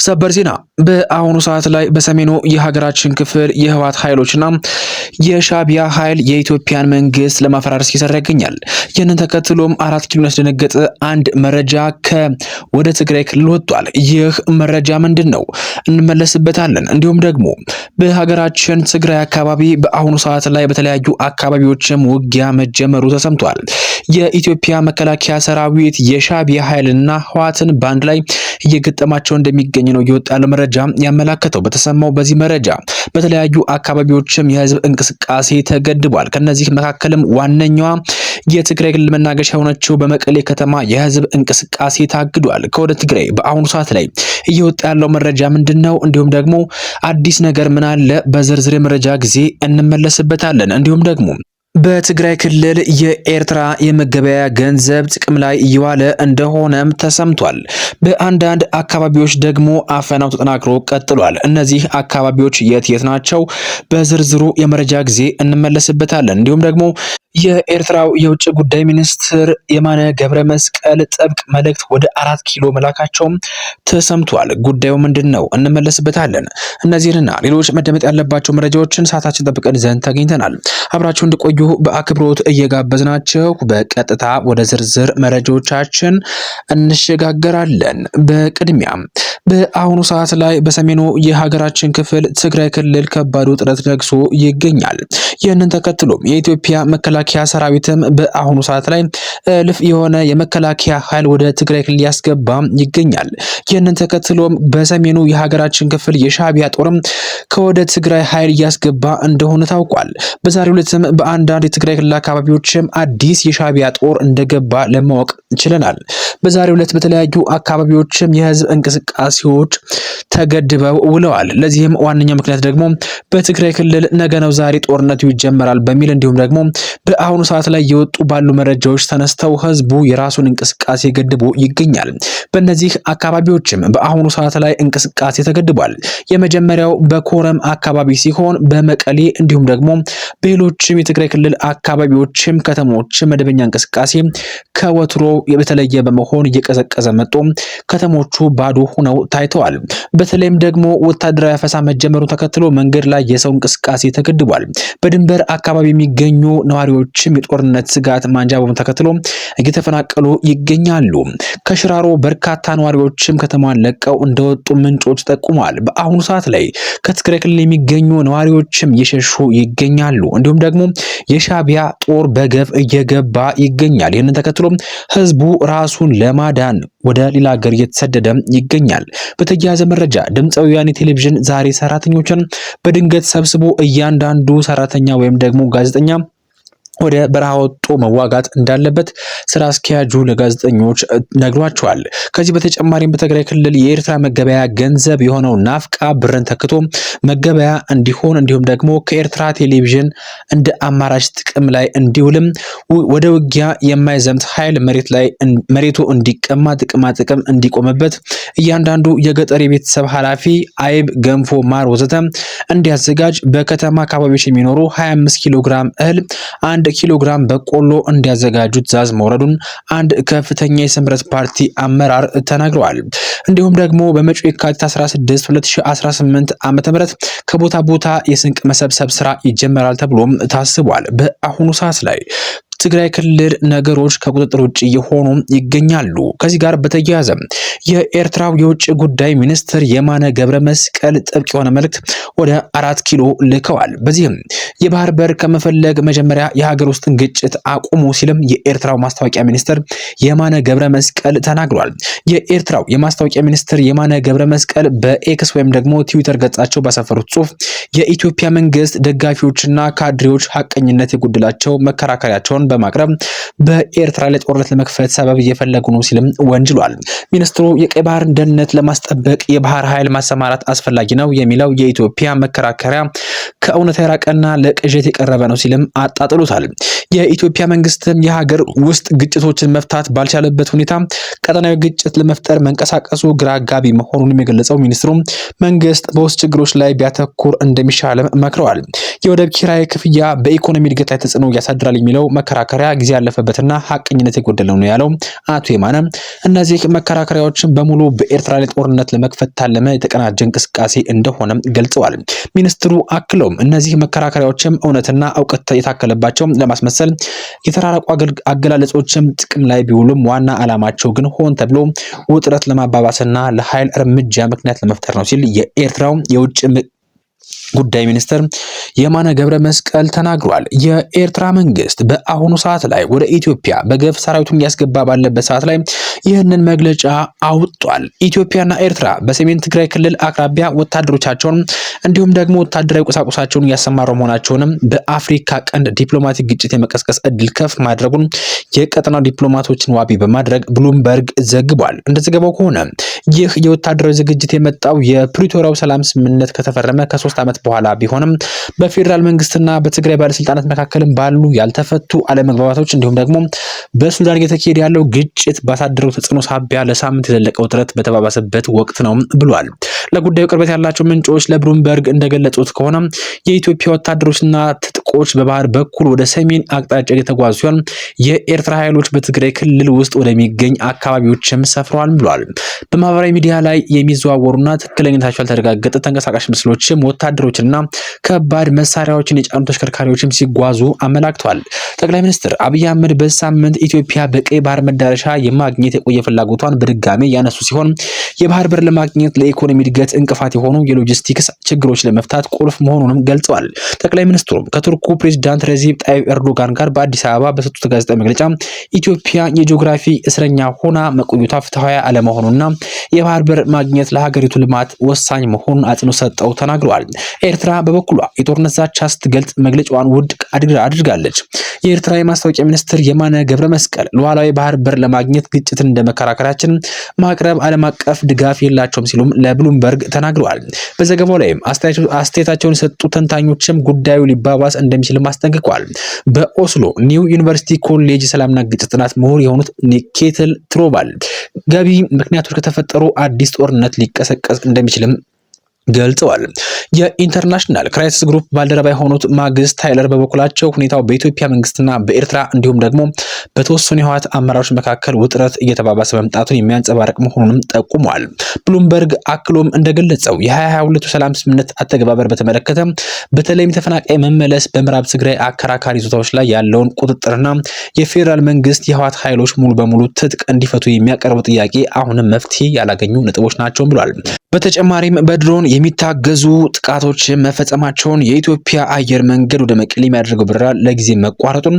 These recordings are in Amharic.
ሰበር ዜና በአሁኑ ሰዓት ላይ በሰሜኑ የሀገራችን ክፍል የህወሓት ኃይሎችና የሻዕቢያ ኃይል የኢትዮጵያን መንግስት ለማፈራረስ እየሰራ ይገኛል። ይህንን ተከትሎም 4 ኪሎን ያስደነገጠ አንድ መረጃ ወደ ትግራይ ክልል ወጥቷል። ይህ መረጃ ምንድን ነው? እንመለስበታለን። እንዲሁም ደግሞ በሀገራችን ትግራይ አካባቢ በአሁኑ ሰዓት ላይ በተለያዩ አካባቢዎችም ውጊያ መጀመሩ ተሰምቷል። የኢትዮጵያ መከላከያ ሰራዊት የሻዕቢያ ኃይልና ህወሓትን ባንድ ላይ እየገጠማቸው እንደሚገኝ ነው እየወጣ ያለው መረጃ ያመላከተው። በተሰማው በዚህ መረጃ በተለያዩ አካባቢዎችም የህዝብ እንቅስቃሴ ተገድቧል። ከነዚህ መካከልም ዋነኛዋ የትግራይ ክልል መናገሻ የሆነችው በመቀሌ ከተማ የህዝብ እንቅስቃሴ ታግዷል። ከወደ ትግራይ በአሁኑ ሰዓት ላይ እየወጣ ያለው መረጃ ምንድነው? እንዲሁም ደግሞ አዲስ ነገር ምን አለ? በዝርዝር መረጃ ጊዜ እንመለስበታለን። እንዲሁም ደግሞ በትግራይ ክልል የኤርትራ የመገበያያ ገንዘብ ጥቅም ላይ እየዋለ እንደሆነም ተሰምቷል። በአንዳንድ አካባቢዎች ደግሞ አፈናው ተጠናክሮ ቀጥሏል። እነዚህ አካባቢዎች የት ናቸው? በዝርዝሩ የመረጃ ጊዜ እንመለስበታለን። እንዲሁም ደግሞ የኤርትራው የውጭ ጉዳይ ሚኒስትር የማነ ገብረ መስቀል ጥብቅ መልእክት ወደ 4 ኪሎ መላካቸውም ተሰምቷል። ጉዳዩ ምንድነው? እንመለስበታለን። እነዚህንና ሌሎች መደመጥ ያለባቸው መረጃዎችን ሰዓታችን ጠብቀን ዘንድ ተገኝተናል። አብራችሁ እንድቆዩ በአክብሮት እየጋበዝናችሁ በቀጥታ ወደ ዝርዝር መረጃዎቻችን እንሸጋገራለን። በቅድሚያም በአሁኑ ሰዓት ላይ በሰሜኑ የሀገራችን ክፍል ትግራይ ክልል ከባድ ውጥረት ነግሶ ይገኛል። ይህንን ተከትሎም የኢትዮጵያ መከላከያ ሰራዊትም በአሁኑ ሰዓት ላይ እልፍ የሆነ የመከላከያ ኃይል ወደ ትግራይ ክልል ያስገባ ይገኛል። ይህንን ተከትሎም በሰሜኑ የሀገራችን ክፍል የሻዕቢያ ጦርም ከወደ ትግራይ ኃይል እያስገባ እንደሆነ ታውቋል። በዛሬው ዕለትም በአንዳንድ የትግራይ ክልል አካባቢዎችም አዲስ የሻዕቢያ ጦር እንደገባ ለማወቅ ችለናል። በዛሬው ዕለት በተለያዩ አካባቢዎችም የህዝብ እንቅስቃሴዎች ተገድበው ውለዋል። ለዚህም ዋነኛ ምክንያት ደግሞ በትግራይ ክልል ነገ ነው ዛሬ ጦርነቱ ይጀመራል በሚል እንዲሁም ደግሞ በአሁኑ ሰዓት ላይ የወጡ ባሉ መረጃዎች ተነስተው ህዝቡ የራሱን እንቅስቃሴ ገድቦ ይገኛል። በእነዚህ አካባቢዎችም በአሁኑ ሰዓት ላይ እንቅስቃሴ ተገድቧል። የመጀመሪያው በኮረም አካባቢ ሲሆን በመቀሌ እንዲሁም ደግሞ በሌሎችም የትግራይ ክልል አካባቢዎችም ከተሞችም መደበኛ እንቅስቃሴ ከወትሮ የተለየ በመሆን እየቀዘቀዘ መጥቶ ከተሞቹ ባዶ ሆነው ታይተዋል። በተለይም ደግሞ ወታደራዊ አፈሳ መጀመሩን ተከትሎ መንገድ ላይ የሰው እንቅስቃሴ ተገድቧል። በድንበር አካባቢ የሚገኙ ነዋሪዎችም የጦርነት ስጋት ማንዣበቡን ተከትሎ እየተፈናቀሉ ይገኛሉ። ከሽራሮ በርካታ ነዋሪዎችም ከተማዋን ለቀው እንደወጡ ምንጮች ጠቁመዋል። በአሁኑ ሰዓት ላይ ከትግራይ ክልል የሚገኙ ነዋሪዎችም እየሸሹ ይገኛሉ። እንዲሁም ደግሞ የሻዕቢያ ጦር በገፍ እየገባ ይገኛል። ይህንን ተከትሎ ህዝቡ ራሱን ለማዳን ወደ ሌላ ሀገር እየተሰደደ ይገኛል። በተያያዘ መረጃ ድምፀ ወያኔ ቴሌቪዥን ዛሬ ሰራተኞችን በድንገት ሰብስቦ እያንዳንዱ ሰራተኛ ወይም ደግሞ ጋዜጠኛ ወደ በረሃ ወጥቶ መዋጋት እንዳለበት ስራ አስኪያጁ ለጋዜጠኞች ነግሯቸዋል። ከዚህ በተጨማሪም በትግራይ ክልል የኤርትራ መገበያ ገንዘብ የሆነው ናፍቃ ብርን ተክቶ መገበያ እንዲሆን እንዲሁም ደግሞ ከኤርትራ ቴሌቪዥን እንደ አማራጭ ጥቅም ላይ እንዲውልም ወደ ውጊያ የማይዘምት ኃይል መሬቱ እንዲቀማ ጥቅም እንዲቆምበት እያንዳንዱ የገጠር የቤተሰብ ኃላፊ አይብ፣ ገንፎ፣ ማር ወዘተ እንዲያዘጋጅ በከተማ አካባቢዎች የሚኖሩ 25 ኪሎ ግራም እህል 1 ኪሎ ግራም በቆሎ እንዲያዘጋጁ ትዕዛዝ መውረዱን አንድ ከፍተኛ የስምረት ፓርቲ አመራር ተናግረዋል። እንዲሁም ደግሞ በመጪው የካቲት 16 2018 ዓ.ም ከቦታ ቦታ የስንቅ መሰብሰብ ስራ ይጀመራል ተብሎም ታስቧል። በአሁኑ ሰዓት ላይ ትግራይ ክልል ነገሮች ከቁጥጥር ውጭ የሆኑ ይገኛሉ። ከዚህ ጋር በተያያዘ የኤርትራው የውጭ ጉዳይ ሚኒስትር የማነ ገብረ መስቀል ጥብቅ የሆነ መልእክት ወደ 4 ኪሎ ልከዋል። በዚህም የባህር በር ከመፈለግ መጀመሪያ የሀገር ውስጥ ግጭት አቁሙ ሲልም የኤርትራው ማስታወቂያ ሚኒስትር የማነ ገብረ መስቀል ተናግሯል። የኤርትራው የማስታወቂያ ሚኒስትር የማነ ገብረ መስቀል በኤክስ ወይም ደግሞ ትዊተር ገጻቸው ባሰፈሩት ጽሑፍ የኢትዮጵያ መንግስት ደጋፊዎችና ካድሬዎች ሐቀኝነት የጎደላቸው መከራከሪያቸውን በማቅረብ በኤርትራ ላይ ጦርነት ለመክፈት ሰበብ እየፈለጉ ነው ሲልም ወንጅሏል። ሚኒስትሩ የቀይ ባህርን ደህንነት ለማስጠበቅ የባህር ኃይል ማሰማራት አስፈላጊ ነው የሚለው የኢትዮጵያ መከራከሪያ ከእውነት የራቀና ለቅዠት የቀረበ ነው ሲልም አጣጥሉታል። የኢትዮጵያ መንግስትም የሀገር ውስጥ ግጭቶችን መፍታት ባልቻለበት ሁኔታ ቀጠናዊ ግጭት ለመፍጠር መንቀሳቀሱ ግራ አጋቢ መሆኑን የገለጸው ሚኒስትሩ መንግስት በውስጥ ችግሮች ላይ ቢያተኩር እንደሚሻል መክረዋል። የወደብ ኪራይ ክፍያ በኢኮኖሚ እድገት ላይ ተጽዕኖ ያሳድራል የሚለው መከራከሪያ ጊዜ ያለፈበትና ሀቀኝነት የጎደለው ነው ያለው አቶ የማነ እነዚህ መከራከሪያዎችን በሙሉ በኤርትራ ላይ ጦርነት ለመክፈት ታለመ የተቀናጀ እንቅስቃሴ እንደሆነ ገልጸዋል። ሚኒስትሩ አክለውም እነዚህ መከራከሪያዎችም እውነትና እውቀት የታከለባቸው ለማስመሰል የተራራቁ አገላለጾችም ጥቅም ላይ ቢውሉም ዋና ዓላማቸው ግን ሆን ተብሎ ውጥረት ለማባባስና ለኃይል እርምጃ ምክንያት ለመፍጠር ነው ሲል የኤርትራው የውጭ ጉዳይ ሚኒስትር የማነ ገብረ መስቀል ተናግሯል። የኤርትራ መንግስት በአሁኑ ሰዓት ላይ ወደ ኢትዮጵያ በገፍ ሰራዊቱን እያስገባ ባለበት ሰዓት ላይ ይህንን መግለጫ አውጥቷል። ኢትዮጵያና ኤርትራ በሰሜን ትግራይ ክልል አቅራቢያ ወታደሮቻቸውን እንዲሁም ደግሞ ወታደራዊ ቁሳቁሳቸውን እያሰማሩ መሆናቸውንም በአፍሪካ ቀንድ ዲፕሎማቲክ ግጭት የመቀስቀስ እድል ከፍ ማድረጉን የቀጠናው ዲፕሎማቶችን ዋቢ በማድረግ ብሉምበርግ ዘግቧል። እንደዘገባው ከሆነ ይህ የወታደራዊ ዝግጅት የመጣው የፕሪቶሪያው ሰላም ስምምነት ከተፈረመ ከ3 ዓመት በኋላ ቢሆንም በፌዴራል መንግስትና በትግራይ ባለስልጣናት መካከልም ባሉ ያልተፈቱ አለመግባባቶች እንዲሁም ደግሞ በሱዳን እየተካሄደ ያለው ግጭት ባሳደረው ተጽዕኖ ሳቢያ ለሳምንት የዘለቀው ውጥረት በተባባሰበት ወቅት ነው ብሏል። ለጉዳዩ ቅርበት ያላቸው ምንጮች ለብሉምበርግ እንደገለጹት ከሆነ የኢትዮጵያ ወታደሮችና ትጥቆች በባህር በኩል ወደ ሰሜን አቅጣጫ እየተጓዙ ሲሆን የኤርትራ ኃይሎች በትግራይ ክልል ውስጥ ወደሚገኝ አካባቢዎችም ሰፍረዋል ብሏል። በማህበራዊ ሚዲያ ላይ የሚዘዋወሩና ትክክለኛነታቸው ያልተረጋገጠ ተንቀሳቃሽ ምስሎችም ወታደሮችና ከባድ መሳሪያዎችን የጫኑ ተሽከርካሪዎችም ሲጓዙ አመላክተዋል። ጠቅላይ ሚኒስትር አብይ አህመድ በሳምንት ኢትዮጵያ በቀይ ባህር መዳረሻ የማግኘት የቆየ ፍላጎቷን በድጋሜ ያነሱ ሲሆን የባህር በር ለማግኘት ለኢኮኖሚ እድገት እንቅፋት የሆኑ የሎጂስቲክስ ችግሮች ለመፍታት ቁልፍ መሆኑንም ገልጸዋል። ጠቅላይ ሚኒስትሩም ከቱርኩ ፕሬዝዳንት ረዚብ ጣይብ ኤርዶጋን ጋር በአዲስ አበባ በሰጡት ጋዜጣዊ መግለጫ ኢትዮጵያ የጂኦግራፊ እስረኛ ሆና መቆየቷ ፍትሃዊ አለመሆኑና የባህር በር ማግኘት ለሀገሪቱ ልማት ወሳኝ መሆኑን አጽንኦት ሰጠው ተናግረዋል። ኤርትራ በበኩሏ የጦርነት ዛቻ ስትገልጽ መግለጫዋን ውድቅ አድርጋለች። የኤርትራ የማስታወቂያ ሚኒስትር የማነ ገብረ መስቀል ሉዓላዊ ባህር በር ለማግኘት ግጭትን እንደ መከራከራችን ማቅረብ ዓለም አቀፍ ድጋፍ የላቸውም ሲሉም ለብሉምበርግ ተናግረዋል። በዘገባው ላይም አስተያየታቸውን የሰጡ ተንታኞችም ጉዳዩ ሊባባስ እንደሚችልም አስጠንቅቀዋል። በኦስሎ ኒው ዩኒቨርሲቲ ኮሌጅ ሰላምና ግጭት ጥናት ምሁር የሆኑት ኒኬትል ትሮቫል ገቢ ምክንያቶች ከተፈጠሩ አዲስ ጦርነት ሊቀሰቀስ እንደሚችልም ገልጸዋል። የኢንተርናሽናል ክራይሲስ ግሩፕ ባልደረባ የሆኑት ማግስት ታይለር በበኩላቸው ሁኔታው በኢትዮጵያ መንግስትና በኤርትራ እንዲሁም ደግሞ በተወሰኑ የህወሓት አመራሮች መካከል ውጥረት እየተባባሰ መምጣቱን የሚያንጸባርቅ መሆኑንም ጠቁመዋል። ብሉምበርግ አክሎም እንደገለጸው የ2022 ሰላም ስምምነት አተገባበር በተመለከተ በተለይም ተፈናቃይ መመለስ በምዕራብ ትግራይ አከራካሪ ይዞታዎች ላይ ያለውን ቁጥጥርና የፌዴራል መንግስት የህወሓት ኃይሎች ሙሉ በሙሉ ትጥቅ እንዲፈቱ የሚያቀርቡ ጥያቄ አሁንም መፍትሄ ያላገኙ ነጥቦች ናቸው ብሏል። በተጨማሪም በድሮን የሚታገዙ ጥቃቶች መፈጸማቸውን የኢትዮጵያ አየር መንገድ ወደ መቀሌ የሚያደርገው በረራ ለጊዜ መቋረጡን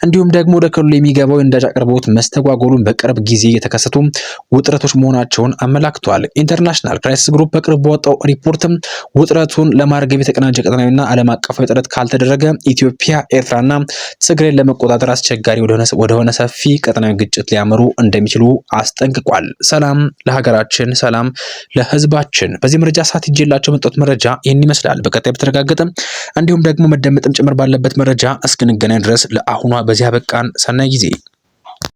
እንዲሁም ደግሞ ወደ ክልሉ የሚገባው የነዳጅ አቅርቦት መስተጓጎሉን በቅርብ ጊዜ የተከሰቱ ውጥረቶች መሆናቸውን አመላክቷል። ኢንተርናሽናል ክራይሲስ ግሩፕ በቅርብ በወጣው ሪፖርትም ውጥረቱን ለማርገብ የተቀናጀ ቀጠናዊና ዓለም አቀፋዊ ጥረት ካልተደረገ ኢትዮጵያ፣ ኤርትራና ትግራይን ለመቆጣጠር አስቸጋሪ ወደሆነ ሰፊ ቀጠናዊ ግጭት ሊያመሩ እንደሚችሉ አስጠንቅቋል። ሰላም ለሀገራችን፣ ሰላም ለህዝብ በዚህ መረጃ ሰዓት ይዤላችሁ የመጣሁት መረጃ ይህን ይመስላል። በቀጣይ በተረጋገጠ እንዲሁም ደግሞ መደመጥም ጭምር ባለበት መረጃ እስክንገናኝ ድረስ ለአሁኗ በዚያ በቃን። ሰናይ ጊዜ